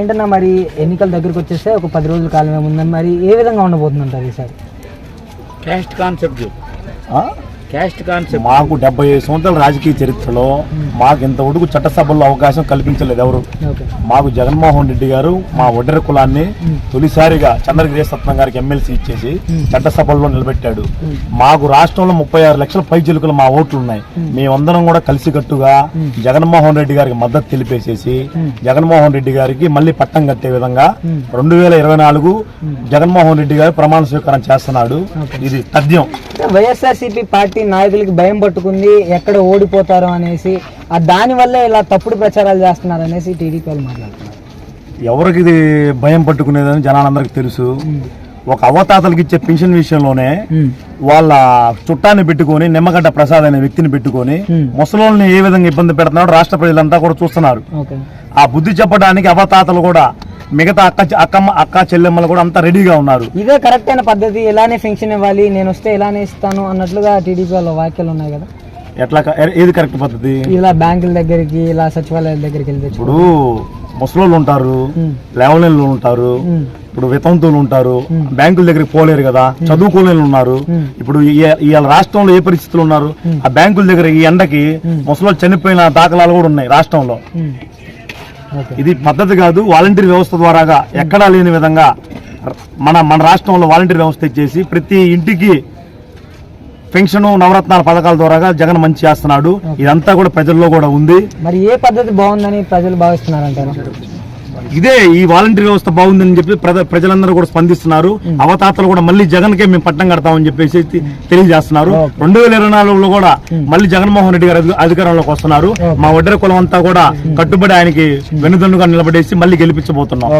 ఏంటన్నా మరి ఎన్నికల దగ్గరికి వచ్చేస్తే ఒక 10 రోజుల కాలమే ఉందని మరి ఏ విధంగా ఉండబోతుందంటారు ఈసారి? క్యాస్ట్ కాన్సెప్ట్ మాకు 75 సంవత్సరాల రాజకీయ చరిత్రలో మాకు ఇంతవరకు చట్టసభల్లో అవకాశం కల్పించలేదు ఎవరు. మాకు జగన్మోహన్ రెడ్డి గారు మా ఒడ్డెర కులాన్ని తొలిసారిగా చంద్రగిరి సత్నం గారికి ఎమ్మెల్సీ ఇచ్చేసి చట్టసభల్లో నిలబెట్టాడు. మాకు రాష్ట్రంలో 36 లక్షల పైచిలుకలు మా ఓట్లు ఉన్నాయి. మేమందరం కూడా కలిసికట్టుగా జగన్మోహన్ రెడ్డి గారికి మద్దతు తెలిపేసేసి జగన్మోహన్ రెడ్డి గారికి మళ్ళీ పట్టం కట్టే విధంగా 2024 జగన్మోహన్ రెడ్డి గారు ప్రమాణ స్వీకారం చేస్తున్నాడు. ఇది తథ్యం. వైఎస్ఆర్సీపీ పార్టీ నాయకులకి భయం పట్టుకుంది ఎక్కడ ఓడిపోతారో అనేసి, దాని వల్ల ఇలా తప్పుడు ప్రచారాలు చేస్తున్నారు అనేసి టీడీపీ వాళ్ళు మాట్లాడుతున్నారు. ఎవరికి ఇది భయం పట్టుకునేదని జనాలందరికీ తెలుసు. ఒక అవతాతలకి ఇచ్చే పెన్షన్ విషయంలోనే వాళ్ళ చుట్టాన్ని పెట్టుకుని నిమ్మగడ్డ ప్రసాద్ అనే వ్యక్తిని పెట్టుకుని ముసలోళ్ళని ఏ విధంగా ఇబ్బంది పెడుతున్నాడు రాష్ట్ర ప్రజలంతా కూడా చూస్తున్నారు. ఆ బుద్ధి చెప్పడానికి అవతాతలు కూడా మిగతా అక్క చెల్లెమ్మలు కూడా అంతా రెడీగా ఉన్నారు. ఇదే కరెక్ట్ అయిన పద్ధతి, ఇలానే పెన్షన్ ఇవ్వాలి, నేను వస్తే ఇలానే ఇస్తాను అన్నట్లుగా టీడీపీ వాళ్ళ వ్యాఖ్యలు ఉన్నాయి కదా. ఎట్లా ఏది కరెక్ట్ పద్ధతి? ఇలా బ్యాంకుల దగ్గరికి, ఇలా సచివాలయాల దగ్గరికి వెళ్తే ఇప్పుడు ముసలోళ్ళు ఉంటారు, లేవలేళ్ళు ఉంటారు, ఇప్పుడు వితంతువులు ఉంటారు, బ్యాంకుల దగ్గరికి పోలేరు కదా, చదువుకోలేని ఉన్నారు. ఇప్పుడు ఇవాళ రాష్ట్రంలో ఏ పరిస్థితులు ఉన్నారు? ఆ బ్యాంకుల దగ్గర ఈ ఎండకి ముసలోళ్ళు చనిపోయిన దాఖలాలు కూడా ఉన్నాయి రాష్ట్రంలో. ఇది పద్ధతి కాదు. వాలంటీర్ వ్యవస్థ ద్వారాగా ఎక్కడా లేని విధంగా మన రాష్ట్రంలో వాలంటీర్ వ్యవస్థ ఇచ్చేసి ప్రతి ఇంటికి పెన్షన్, నవరత్నాల పథకాల ద్వారా జగన్ మంచి చేస్తున్నాడు. ఇదంతా కూడా ప్రజల్లో కూడా ఉంది. మరి ఏ పద్ధతి బాగుందని ప్రజలు భావిస్తున్నారంటారు? ఇదే ఈ వాలంటీర్ వ్యవస్థ బాగుందని చెప్పి ప్రజలందరూ కూడా స్పందిస్తున్నారు. అవతాతలు కూడా మళ్ళీ జగన్కే మేము పట్టం కడతామని చెప్పేసి తెలియజేస్తున్నారు. 2024లో కూడా మళ్ళీ జగన్మోహన్ రెడ్డి గారు అధికారంలోకి వస్తున్నారు. మా ఒడ్డెర కులం అంతా కూడా కట్టుబడి ఆయనకి వెన్నుదన్నుగా నిలబడేసి మళ్ళీ గెలిపించబోతున్నాం.